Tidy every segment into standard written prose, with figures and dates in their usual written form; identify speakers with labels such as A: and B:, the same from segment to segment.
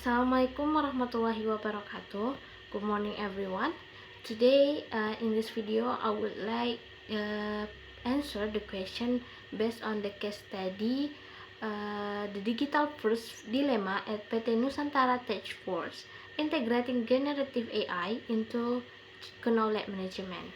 A: Assalamu'alaikum Warahmatullahi Wabarakatuh. Good morning everyone. Today in this video I would like answer the question based on the case study the digital first dilemma at PT Nusantara Task Force integrating generative AI into knowledge management.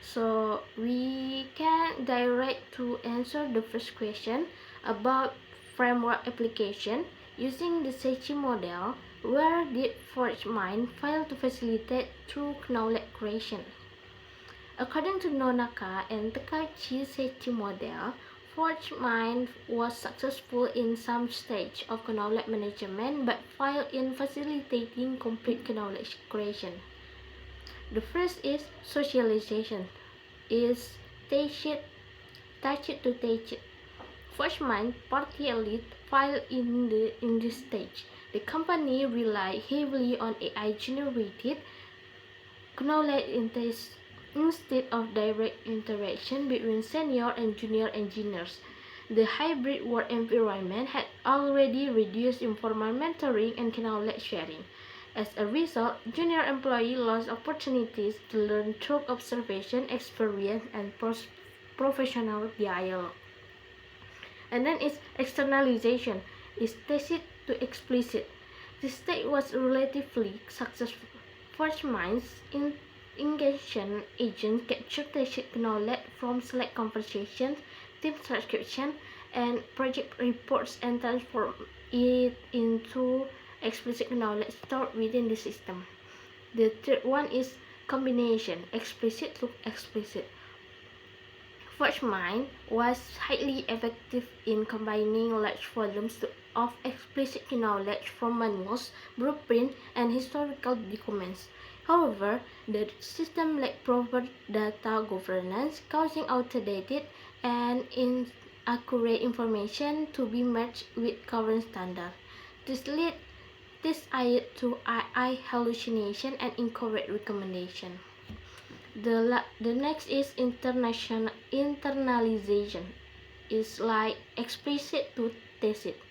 A: So we can direct to answer the first question about framework application using the Sechi model. Where did ForgeMind fail to facilitate true knowledge creation? According to Nonaka and Takaichi Sechi model, ForgeMind was successful in some stage of knowledge management but failed in facilitating complete knowledge creation. The first is socialization, is touch it to teach it. ForgeMind partially failed in this stage. The company relied heavily on AI-generated knowledge instead of direct interaction between senior and junior engineers. The hybrid work environment had already reduced informal mentoring and knowledge sharing. As a result, junior employees lost opportunities to learn through observation, experience, and professional dialogue. And then it's externalization, is tacit to explicit. This stage was relatively successful. ForgeMind's engagement agents captured tacit knowledge from select conversations, team transcription, and project reports and transformed it into explicit knowledge stored within the system. The third one is combination, explicit to explicit. ForgeMind was highly effective in combining large volumes of explicit knowledge from manuals, blueprints, and historical documents. However, the system lacked proper data governance, causing outdated and inaccurate information to be merged with current standards. This led to AI hallucination and incorrect recommendation. The next is internalization, is like explicit to tacit.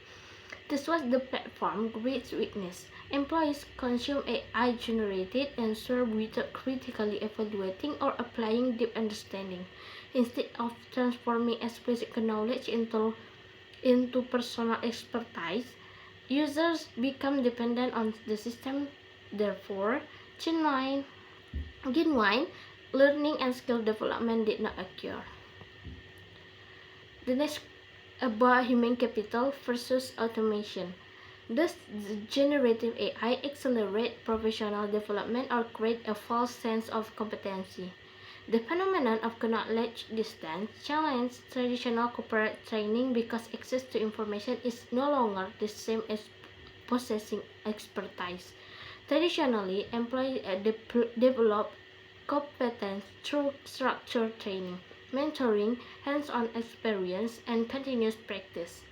A: This was the platform's great weakness. Employees consume AI-generated answers without critically evaluating or applying deep understanding. Instead of transforming explicit knowledge into personal expertise, users become dependent on the system. Therefore, genuine learning and skill development did not occur. The next about human capital versus automation. Does generative AI accelerate professional development or create a false sense of competency? The phenomenon of knowledge distance challenges traditional corporate training because access to information is no longer the same as possessing expertise. Traditionally, employees develop competence through structured training, mentoring, hands-on experience, and continuous practice.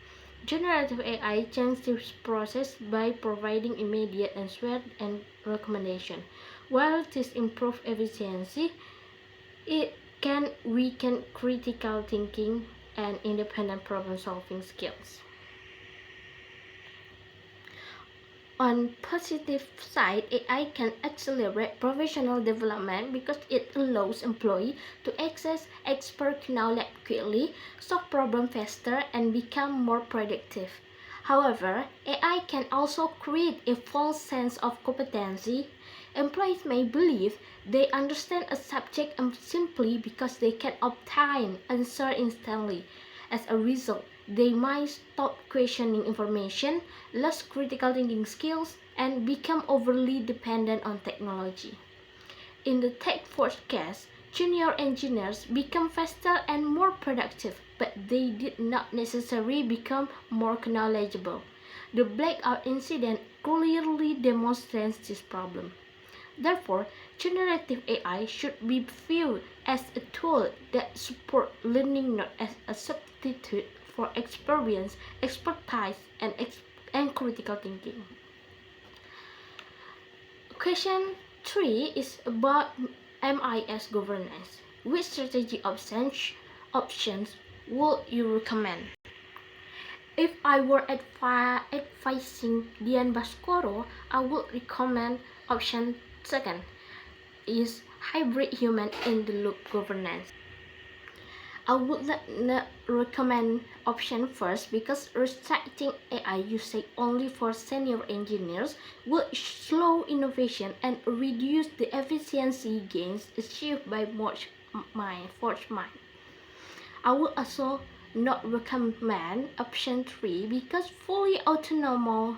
A: Generative AI changes this process by providing immediate answers and recommendations. While this improves efficiency, it can weaken critical thinking and independent problem-solving skills. On positive side, AI can accelerate professional development because it allows employees to access expert knowledge quickly, solve problems faster, and become more productive. However, AI can also create a false sense of competency. Employees may believe they understand a subject simply because they can obtain answers instantly. As a result, they might stop questioning information, lose critical thinking skills, and become overly dependent on technology. In the tech force case, junior engineers become faster and more productive, but they did not necessarily become more knowledgeable. The blackout incident clearly demonstrates this problem. Therefore, generative AI should be viewed as a tool that supports learning, not as a substitute for experience, expertise, and critical thinking. Question 3 is about MIS governance. Which strategy options would you recommend? If I were advising Dian Baskoro, I would recommend option second is hybrid human in the loop governance. I would not recommend option first because restricting AI usage only for senior engineers would slow innovation and reduce the efficiency gains achieved by forge mind. I would also not recommend option 3 because fully autonomous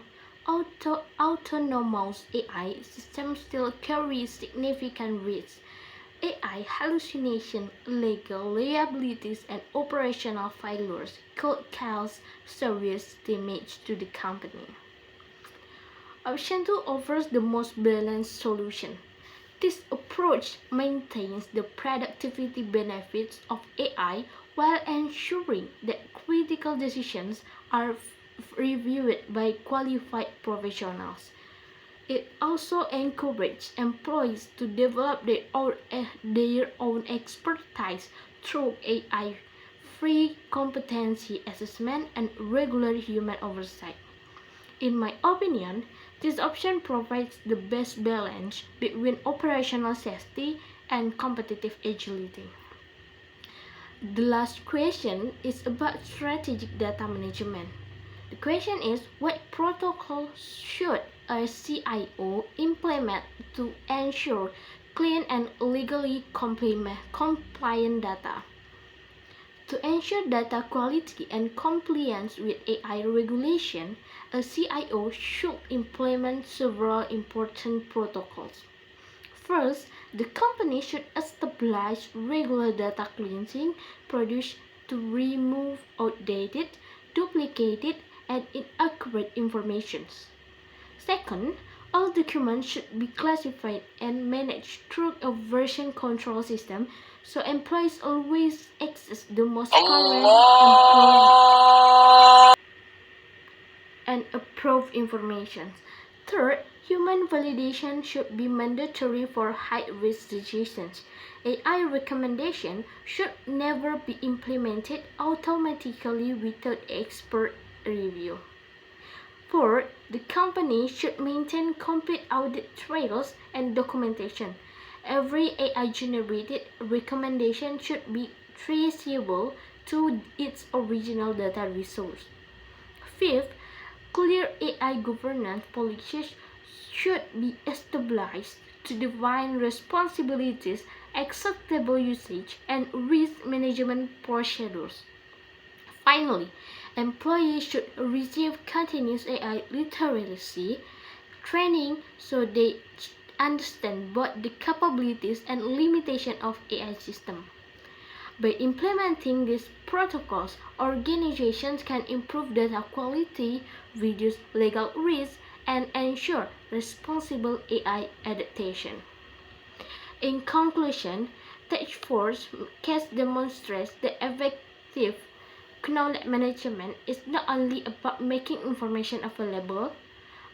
A: AI systems still carry significant risks. AI hallucination, legal liabilities, and operational failures could cause serious damage to the company. Option 2 offers the most balanced solution. This approach maintains the productivity benefits of AI while ensuring that critical decisions are reviewed by qualified professionals. It also encourages employees to develop their own expertise through AI-free competency assessment and regular human oversight. In my opinion, this option provides the best balance between operational safety and competitive agility. The last question is about strategic data management. The question is, what protocol should a CIO implement to ensure clean and legally compliant data? To ensure data quality and compliance with AI regulation, a CIO should implement several important protocols. First, the company should establish regular data cleansing procedures to remove outdated, duplicated, and inaccurate information. Second, all documents should be classified and managed through a version control system so employees always access the most current and approved information. Third, human validation should be mandatory for high-risk decisions. AI recommendation should never be implemented automatically without expert review. Fourth, the company should maintain complete audit trails and documentation. Every AI-generated recommendation should be traceable to its original data resource. Fifth, clear AI governance policies should be established to define responsibilities, acceptable usage, and risk management procedures. Finally, employees should receive continuous AI literacy training so they understand both the capabilities and limitations of AI systems. By implementing these protocols, organizations can improve data quality, reduce legal risks, and ensure responsible AI adaptation. In conclusion, Task Force case demonstrates that effective knowledge management is not only about making information available.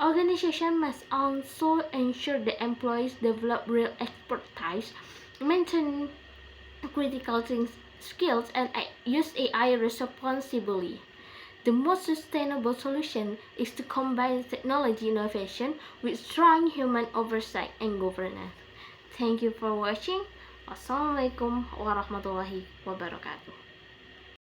A: Organizations must also ensure that employees develop real expertise, maintain critical skills, and use AI responsibly. The most sustainable solution is to combine technology innovation with strong human oversight and governance. Thank you for watching. Assalamu'alaikum warahmatullahi wabarakatuh.